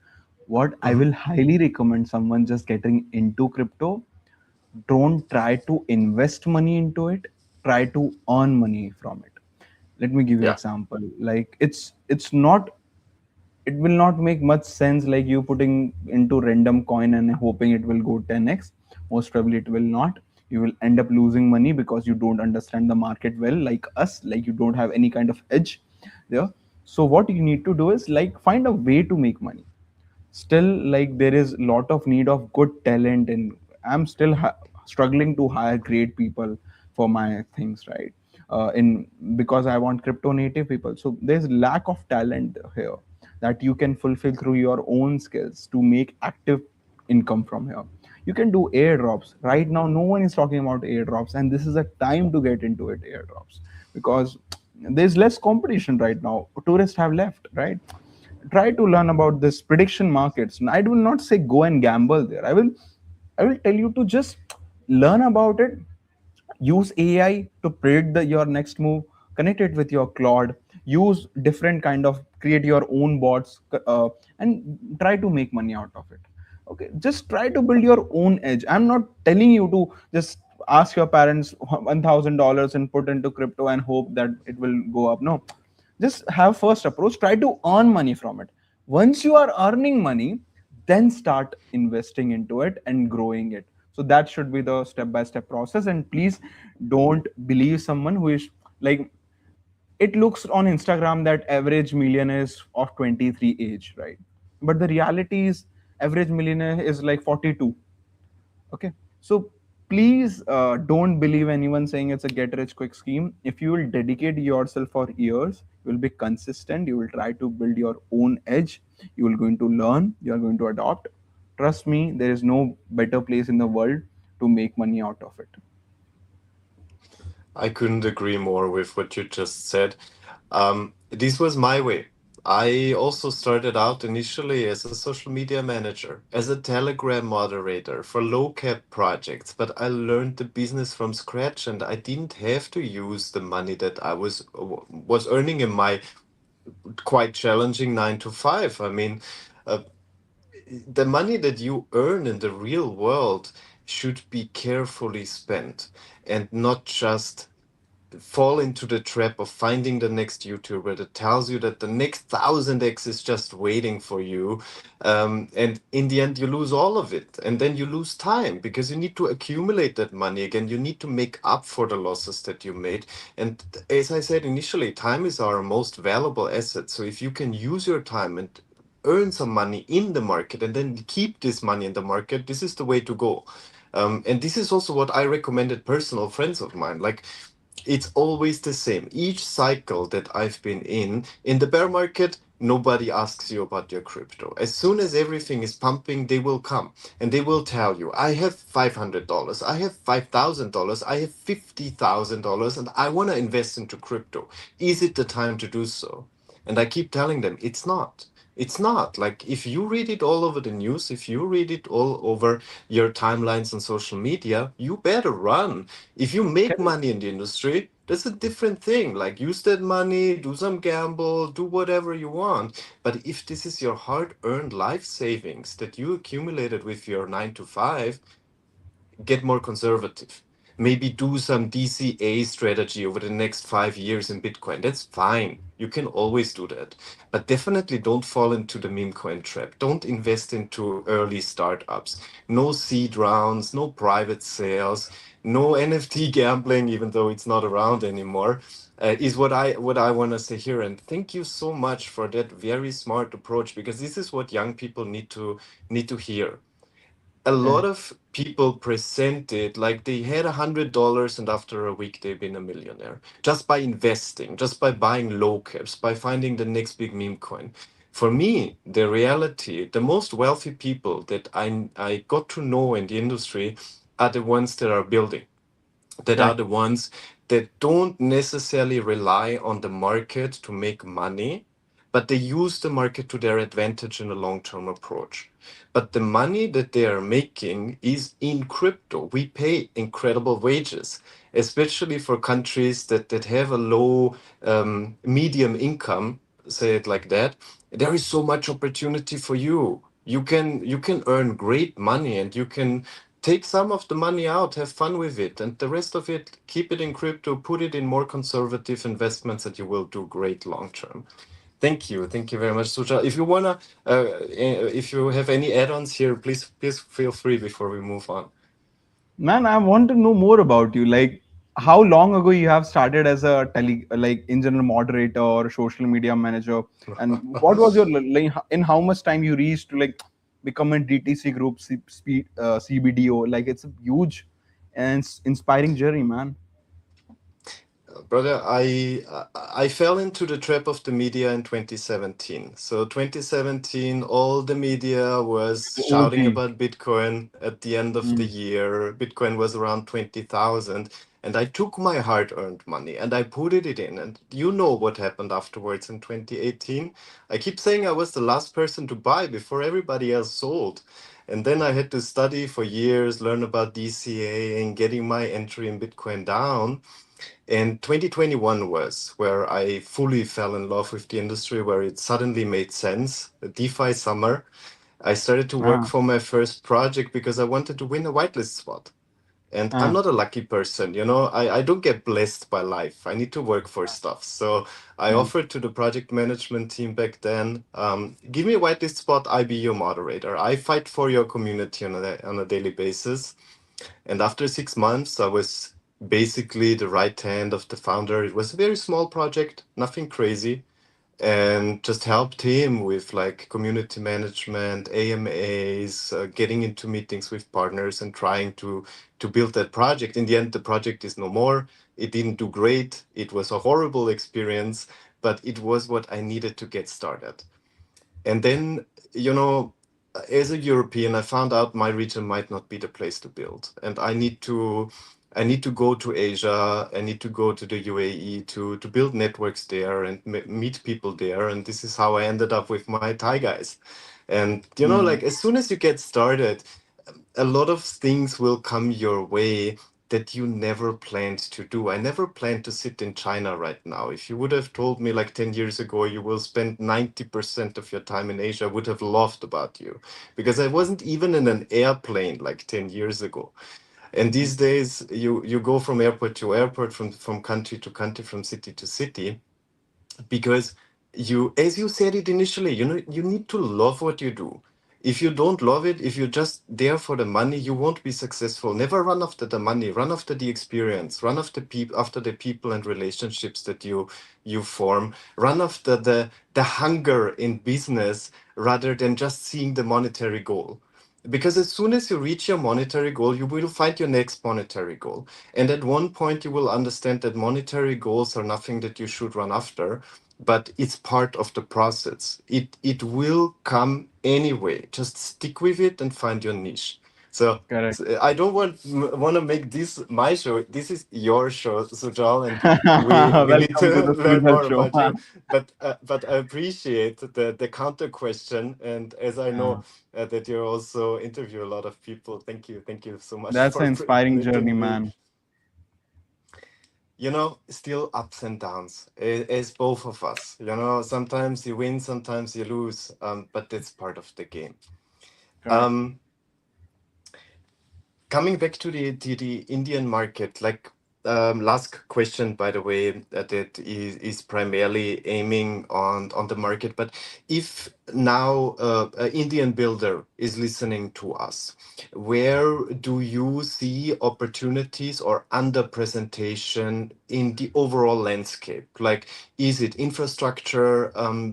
What I Hmm. will highly recommend someone just getting into crypto, don't try to invest money into it, try to earn money from it. Let me give you Yeah. example. Like, it's not, it will not make much sense like you putting into random coin and hoping it will go 10x. Most probably it will not. You will end up losing money because you don't understand the market well, like us, like you don't have any kind of edge there. So what you need to do is like find a way to make money. Still, like, there is lot of need of good talent, and I'm still struggling to hire great people for my things, right? In Because I want crypto native people, so there's lack of talent here that you can fulfill through your own skills to make active income from here. You can do airdrops right now. No one is talking about airdrops, and this is a time to get into it, airdrops, because there's less competition right now. Tourists have left, right? Try to learn about this prediction markets. And I do not say go and gamble there. I will tell you to just learn about it. Use AI to predict your next move. Connect it with your Claude. Use different kind of, create your own bots, and try to make money out of it. Okay, just try to build your own edge. I'm not telling you to just ask your parents $1,000 and put into crypto and hope that it will go up. No, just have first approach, try to earn money from it. Once you are earning money, then start investing into it and growing it. So that should be the step by step process. And please don't believe someone who is like, it looks on Instagram that average millionaire is of 23 age, right? But the reality is average millionaire is like 42. Okay, so please don't believe anyone saying it's a get rich quick scheme. If you will dedicate yourself for years, you will be consistent, you will try to build your own edge, you will going to learn, you are going to adopt. Trust me, there is no better place in the world to make money out of it. I couldn't agree more with what you just said. This was my way. I also started out initially as a social media manager, as a Telegram moderator for low cap projects, but I learned the business from scratch and I didn't have to use the money that I was earning in my quite challenging 9 to 5. I mean, uh, the money that you earn in the real world should be carefully spent and not just fall into the trap of finding the next YouTuber that tells you that the next 1000x is just waiting for you. And in the end, you lose all of it. And then you lose time because you need to accumulate that money again. You need to make up for the losses that you made. And as I said initially, time is our most valuable asset. So if you can use your time and earn some money in the market and then keep this money in the market, this is the way to go. And this is also what I recommended personal friends of mine. Like, it's always the same. Each cycle that I've been in the bear market, nobody asks you about your crypto. As soon as everything is pumping, they will come and they will tell you, I have $500, I have $5,000, I have $50,000, and I want to invest into crypto. Is it the time to do so? And I keep telling them, it's not. It's not. Like, if you read it all over the news, if you read it all over your timelines on social media, you better run. If you make Can money in the industry, that's a different thing. Like, use that money, do some gamble, do whatever you want. But if this is your hard-earned life savings that you accumulated with your 9 to 5, get more conservative. Maybe do some DCA strategy over the next 5 years in Bitcoin. That's fine. You can always do that. But definitely don't fall into the meme coin trap. Don't invest into early startups. No seed rounds, no private sales, no NFT gambling, even though it's not around anymore. Is what I want to say here. And thank you so much for that very smart approach, because this is what young people need to hear. A lot yeah, of people present it like they had $100 and after a week they've been a millionaire just by investing, just by buying low caps, by finding the next big meme coin. For me, the reality, the most wealthy people that I got to know in the industry are the ones that are building, that are yeah, the ones that don't necessarily rely on the market to make money, but they use the market to their advantage in a long term approach. But the money that they are making is in crypto. We pay incredible wages, especially for countries that have a low medium income, say it like that. There is so much opportunity for you. You can earn great money, and you can take some of the money out, have fun with it, and the rest of it, keep it in crypto, put it in more conservative investments, and you will do great long term. Thank you very much, Suja. If you wanna, if you have any add-ons here, please feel free before we move on. man, I want to know more about you. Like, how long ago you have started as a like in general moderator or social media manager, and what was your like in how much time you reached to like become a DTC group CBDO? Like, it's a huge and inspiring journey, man. Brother, I fell into the trap of the media in 2017. So 2017, all the media was shouting OG. about Bitcoin at the end of the Mm. year. Bitcoin was around 20,000, and I took my hard-earned money and I put it in. And you know what happened afterwards in 2018. I keep saying I was the last person to buy before everybody else sold. And then I had to study for years, learn about DCA and getting my entry in Bitcoin down. And 2021 was where I fully fell in love with the industry, where it suddenly made sense. The DeFi summer, I started to work Ah, for my first project because I wanted to win a whitelist spot. And I'm ah, not a lucky person, I don't get blessed by life. I need to work for stuff. So I ah, offered to the project management team back then, give me a whitelist spot, I be your moderator. I fight for your community on a daily basis. And after 6 months, I was basically the right hand of the founder. It was a very small project, nothing crazy, and just helped him with like community management, AMAs, getting into meetings with partners and trying to build that project. In the end, the project is no more. It didn't do great. It was a horrible experience, but it was what I needed to get started. And then, you know, as a European, I found out my region might not be the place to build, and I need to go to Asia. I need to go to the UAE to build networks there and meet people there. And this is how I ended up with my Thai guys. And mm. like as soon as you get started, a lot of things will come your way that you never planned to do. I never planned to sit in China right now. If you would have told me like 10 years ago, you will spend 90% of your time in Asia, I would have laughed about you because I wasn't even in an airplane like 10 years ago. And these days, you go from airport to airport, from country to country, from city to city, because you, as you said it initially, you need to love what you do. If you don't love it, if you're just there for the money, you won't be successful. Never run after the money, run after the experience, run after the people and relationships that you form, run after the hunger in business rather than just seeing the monetary goal. Because as soon as you reach your monetary goal, you will find your next monetary goal. And at one point, you will understand that monetary goals are nothing that you should run after, but it's part of the process. It will come anyway. Just stick with it and find your niche. So, Correct. I don't want to make this my show. This is your show, Sujal, and we need Welcome to to the learn Sujal more Show. about you. But I appreciate the counter question, and as I Yeah. know that you also interview a lot of people. Thank you so much That's for an inspiring journey, letting me. man. Still ups and downs, as both of us. Sometimes you win, sometimes you lose, but that's part of the game. Correct. Um, Coming back to the Indian market, like, last question, by the way, that is primarily aiming on the market. But if now an Indian builder is listening to us, where do you see opportunities or underrepresentation in the overall landscape? Like, is it infrastructure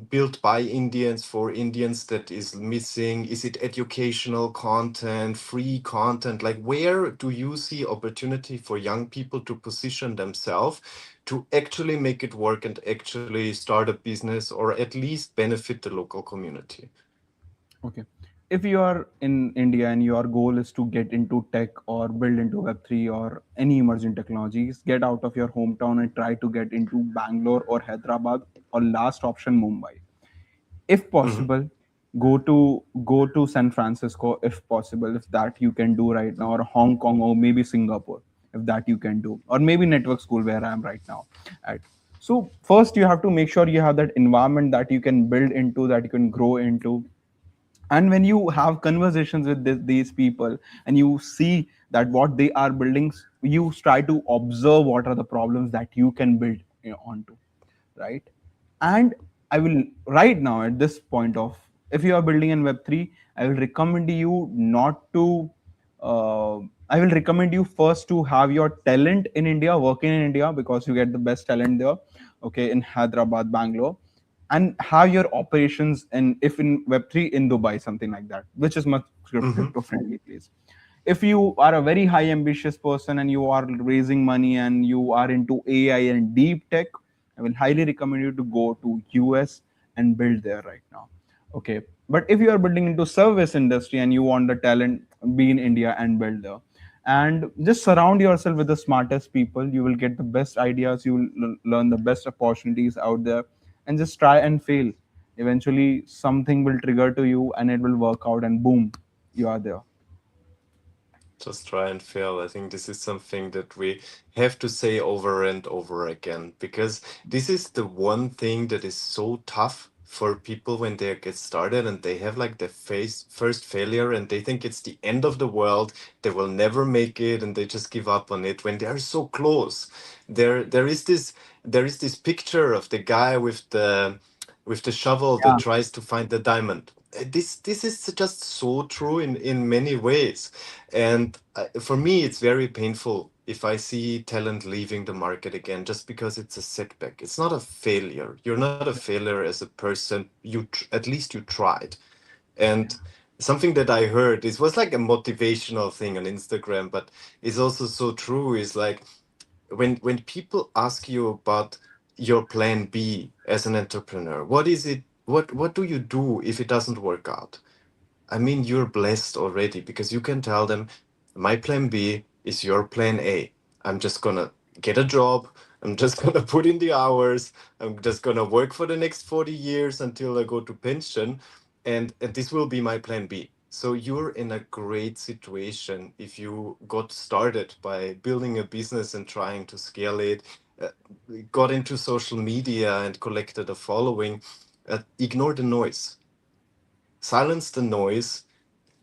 built by Indians for Indians that is missing? Is it educational content, free content? Like, where do you see opportunity for young people to position themselves to actually make it work and actually start a business or at least benefit the local community? Okay. If you are in India and your goal is to get into tech or build into Web3 or any emerging technologies, get out of your hometown and try to get into Bangalore or Hyderabad, or last option Mumbai. If Hmm. possible, go to San Francisco if possible, if that you can do right now, or Hong Kong or maybe Singapore, if that you can do, or maybe network school where I am right now at. So first you have to make sure you have that environment that you can build into, that you can grow into. And when you have conversations with these people and you see that what they are building, you try to observe what are the problems that you can build, onto, right? And I will, right now at this point of, if you are building in Web3, I will recommend you not to uh, I will recommend you first to have your talent in India, working in India, because you get the best talent there, okay, in Hyderabad, Bangalore, and have your operations in, if in Web3, in Dubai, something like that, which is much Hmm. crypto friendly place. If you are a very high ambitious person and you are raising money and you are into AI and deep tech, I will highly recommend you to go to US and build there right now. Okay. But if you are building into service industry and you want the talent, be in India and build there. And just surround yourself with the smartest people. You will get the best ideas. You will learn the best opportunities out there, and just try and fail. Eventually, something will trigger to you and it will work out, and boom, you are there. Just try and fail. I think this is something that we have to say over and over again, because this is the one thing that is so tough for people when they get started and they have like the first failure and they think it's the end of the world. They will never make it and they just give up on it when they are so close. There is this picture of the guy with the shovel that Yeah. tries to find the diamond. This is just so true in many ways. And for me, it's very painful if I see talent leaving the market again just because it's a setback. It's not a failure. You're not a failure as a person. At least you tried. And something that I heard, this was like a motivational thing on Instagram, but it's also so true, is like, when people ask you about your plan B as an entrepreneur, what is it? What do you do if it doesn't work out? I mean, you're blessed already because you can tell them, my plan B is your plan A. I'm just gonna get a job. I'm just gonna put in the hours. I'm just gonna work for the next 40 years until I go to pension. And this will be my plan B. So you're in a great situation if you got started by building a business and trying to scale it, uh, got into social media and collected a following. Ignore the noise, silence the noise,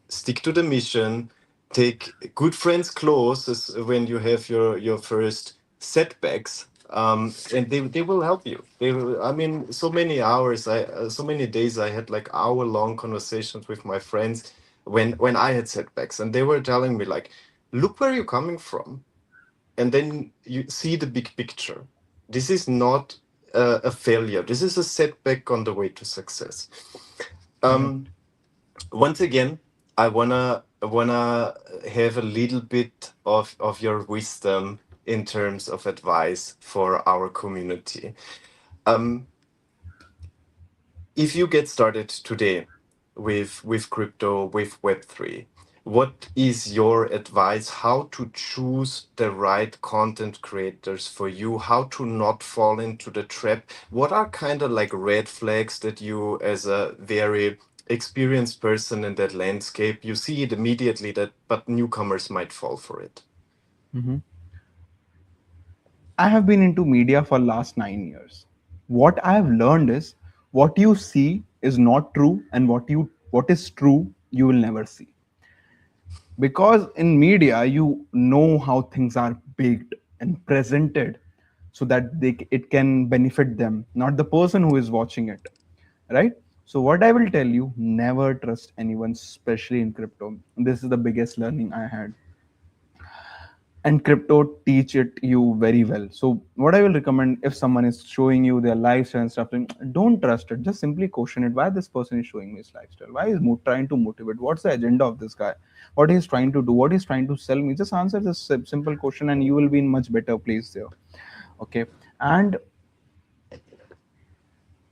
stick to the mission, take good friends close when you have your first setbacks, and they will help you. They will, I mean, so many hours, so many days I had like hour long conversations with my friends when I had setbacks, and they were telling me like, look where you're coming from, and then you see the big picture. This is not a failure, this is a setback on the way to success. um Correct. Once again, I wanna have a little bit of your wisdom in terms of advice for our community. Um, if you get started today with crypto, with Web3, what is your advice? How to choose the right content creators for you? How to not fall into the trap? What are kind of like red flags that you, as a very experienced person in that landscape, you see it immediately that but newcomers might fall for it? Mhm. I have been into media for last 9 years. What I have learned is what you see is not true, and what is true you will never see. Because in media you know how things are baked and presented so that it can benefit them, not the person who is watching it, right? So what I will tell you, never trust anyone, especially in crypto. This is the biggest learning I had, and crypto teach it you very well. So what I will recommend, if someone is showing you their lifestyle and stuff, then don't trust it, just simply question it. Why this person is showing me his lifestyle? Why is trying to motivate? What's the agenda of this guy? What he's trying to do? What he's trying to sell me? Just answer this simple question and you will be in much better place there. Okay. And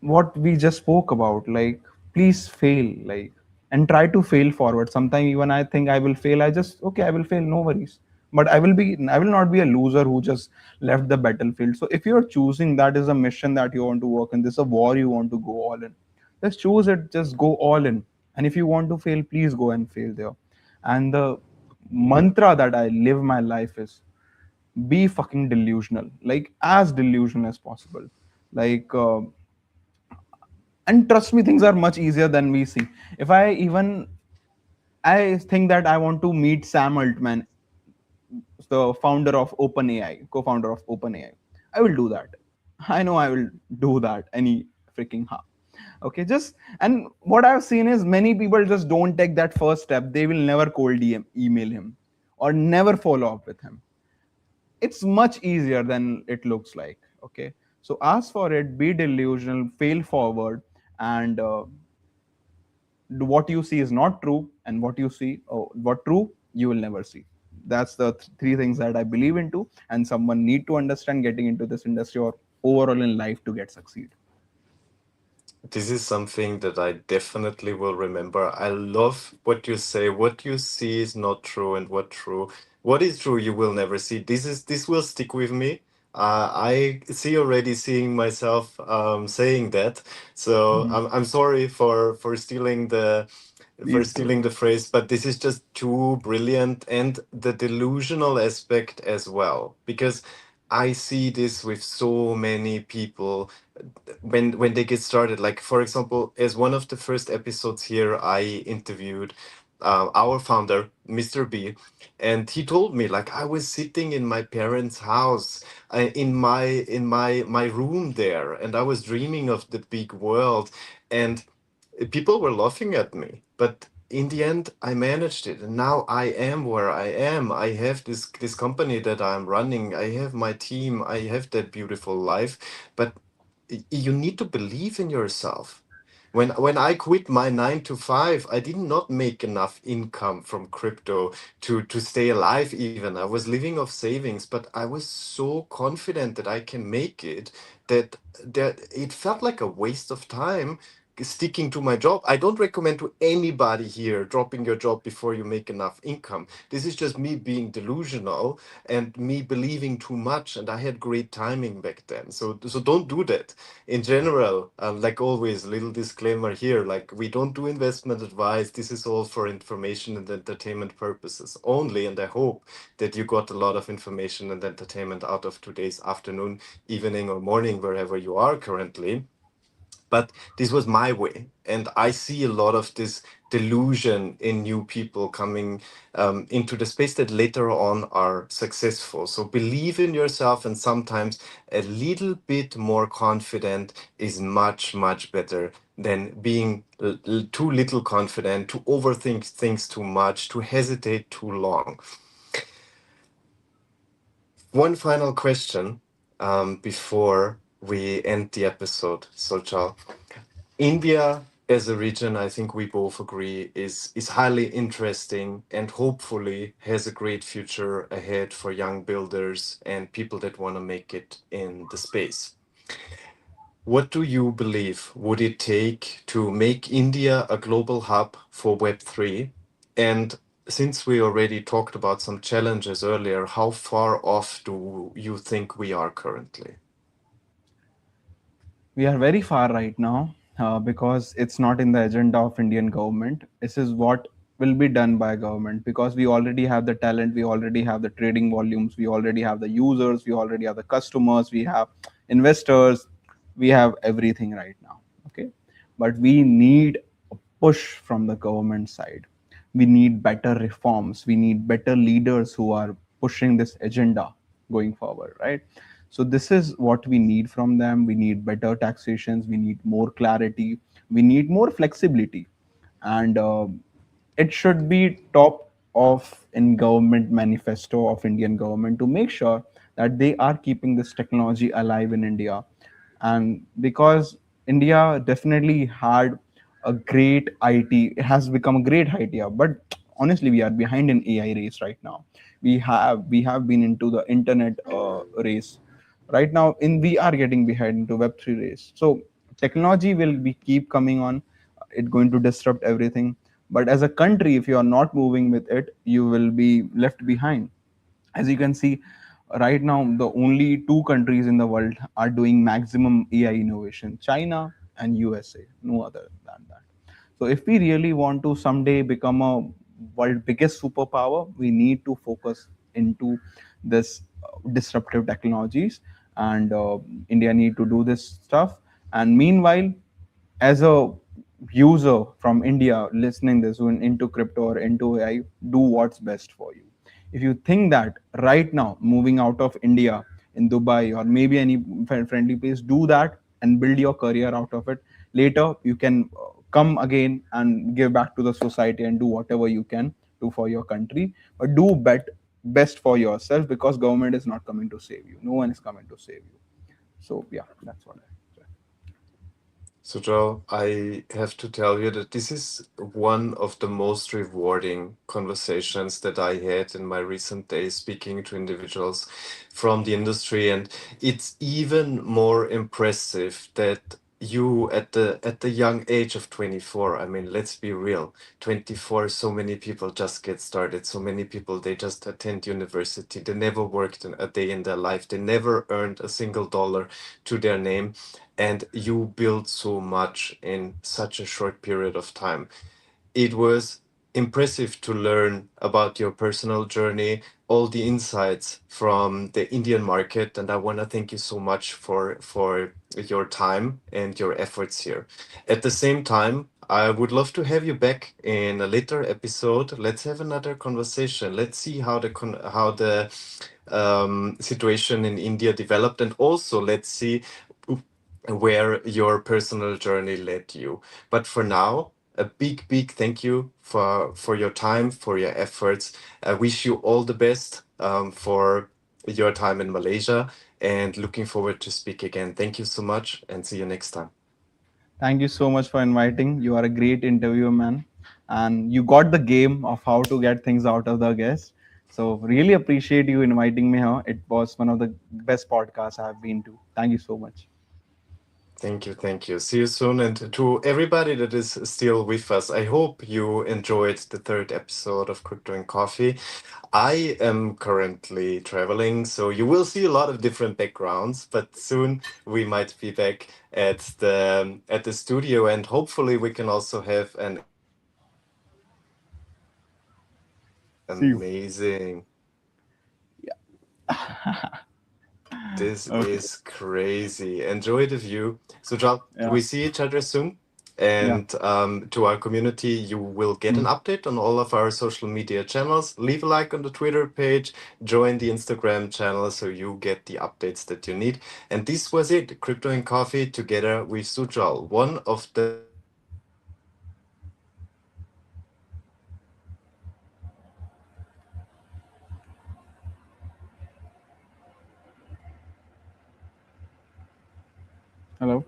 what we just spoke about, like, please fail, like, and try to fail forward. Sometimes even I think I will fail, I just, okay, I will fail, no worries. But I will not be a loser who just left the battlefield. So if you're choosing that is a mission that you want to work in, this is a war you want to go all in, just choose it, just go all in. And if you want to fail, please go and fail there. And the mantra that I live my life is, be fucking delusional, like as delusional as possible. Like and trust me, things are much easier than we see. If I even, I think that I want to meet Sam Altman, the founder of OpenAI, co-founder of OpenAI, I will do that. I know I will do that any freaking how. Okay, just, and what I've seen is many people just don't take that first step. They will never cold email him or never follow up with him. It's much easier than it looks like. Okay, so ask for it, be delusional, fail forward, and what you see is not true, and what you see, oh, what true you will never see. That's the three things that I believe into, and someone need to understand getting into this industry or overall in life to get succeed. This is something that I definitely will remember. I love what you say. What you see is not true, and what is true, you will never see. This will stick with me. I see already seeing myself saying that. So Mhm. I'm sorry for Please go. stealing the phrase, but this is just too brilliant, and the delusional aspect as well, because I see this with so many people when they get started. Like for example, as one of the first episodes here, I interviewed our founder, Mr. B, and he told me like I was sitting in my parents' house, in my room there, and I was dreaming of the big world, and people were laughing at me, but in the end I managed it, and now I am where I am. I have this company that I'm running, I have my team, I have that beautiful life. But you need to believe in yourself. When I quit my 9 to 5, I did not make enough income from crypto to stay alive even. I was living off savings, but I was so confident that I can make it, that it felt like a waste of time sticking to my job. I don't recommend to anybody here dropping your job before you make enough income. This is just me being delusional and me believing too much, and I had great timing back then. So don't do that. In general, like always, little disclaimer here, like we don't do investment advice. This is all for information and entertainment purposes only, and I hope that you got a lot of information and entertainment out of today's afternoon, evening, or morning, wherever you are currently. But this was my way, and I see a lot of this delusion in new people coming into the space that later on are successful. So believe in yourself, and sometimes a little bit more confident is much, much better than being too little confident, to overthink things too much, to hesitate too long. One final question before we end the episode, Sochal. India as a region, I think we both agree, is highly interesting and hopefully has a great future ahead for young builders and people that want to make it in the space. What do you believe would it take to make India a global hub for Web3? And since we already talked about some challenges earlier, how far off do you think we are currently? We are very far right now, because it's not in the agenda of Indian government. This is what will be done by government, because we already have the talent, we already have the trading volumes, we already have the users, we already have the customers, we have investors, we have everything right now. Okay, but we need a push from the government side. We need better reforms, we need better leaders who are pushing this agenda going forward, right? So this is what we need from them. We need better taxations, we need more clarity, we need more flexibility, and it should be top of in government manifesto of Indian government to make sure that they are keeping this technology alive in India. And because India definitely had a great IT, it has become a great IT hub, but honestly we are behind in AI race right now. We have been into the internet race right now, in we are getting behind into Web3 race. So technology will be keep coming on, it going to disrupt everything, but as a country if you are not moving with it you will be left behind. As you can see right now, the only two countries in the world are doing maximum AI innovation: China and USA, no other than that. So if we really want to someday become a world biggest superpower, we need to focus into this disruptive technologies, and India need to do this stuff. And meanwhile, as a user from India listening this into crypto or into AI, do what's best for you. If you think that right now moving out of India in Dubai or maybe any friendly place, do that and build your career out of it. Later, you can come again and give back to the society and do whatever you can do for your country. But do best for yourself, because government is not coming to save you. No one is coming to save you. So yeah, that's what I say. So, Joe, I have to tell you that this is one of the most rewarding conversations that I had in my recent days speaking to individuals from the industry. And it's even more impressive that you at the young age of 24, I mean, let's be real, 24, so many people just get started. So many people, they just attend university. They never worked a day in their life. They never earned a single dollar to their name, and you build so much in such a short period of time. It was impressive to learn about your personal journey, all the insights from the Indian market, and I want to thank you so much for your time and your efforts here. At the same time, I would love to have you back in a later episode. Let's have another conversation. Let's see how the situation in India developed, and also let's see where your personal journey led you. But for now, a big, big thank you for your time, for your efforts. I wish you all the best for your time in Malaysia, and looking forward to speak again. Thank you so much, and see you next time. Thank you so much for inviting. You are a great interviewer, man. And you got the game of how to get things out of the guest. So, really appreciate you inviting me here. It was one of the best podcasts I have been to. Thank you so much. Thank you, thank you. See you soon. And to everybody that is still with us, I hope you enjoyed the third episode of Crypto and Coffee. I am currently traveling, so you will see a lot of different backgrounds, but soon we might be back at the studio, and hopefully we can also have an See you. amazing. This Okay. is crazy. Enjoy the view. Sujal, Yeah. we see each other soon. Yeah. And to our community, you will get an Mm. update on all of our social media channels. Leave a like on the Twitter page, join the Instagram channel so you get the updates that you need. And this was it, Crypto and Coffee together with Sujal, one of the Hello.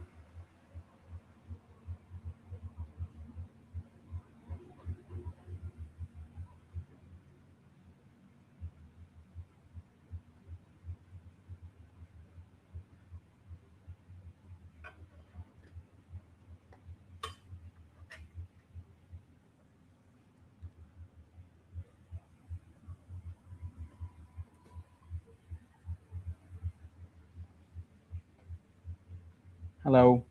Hello.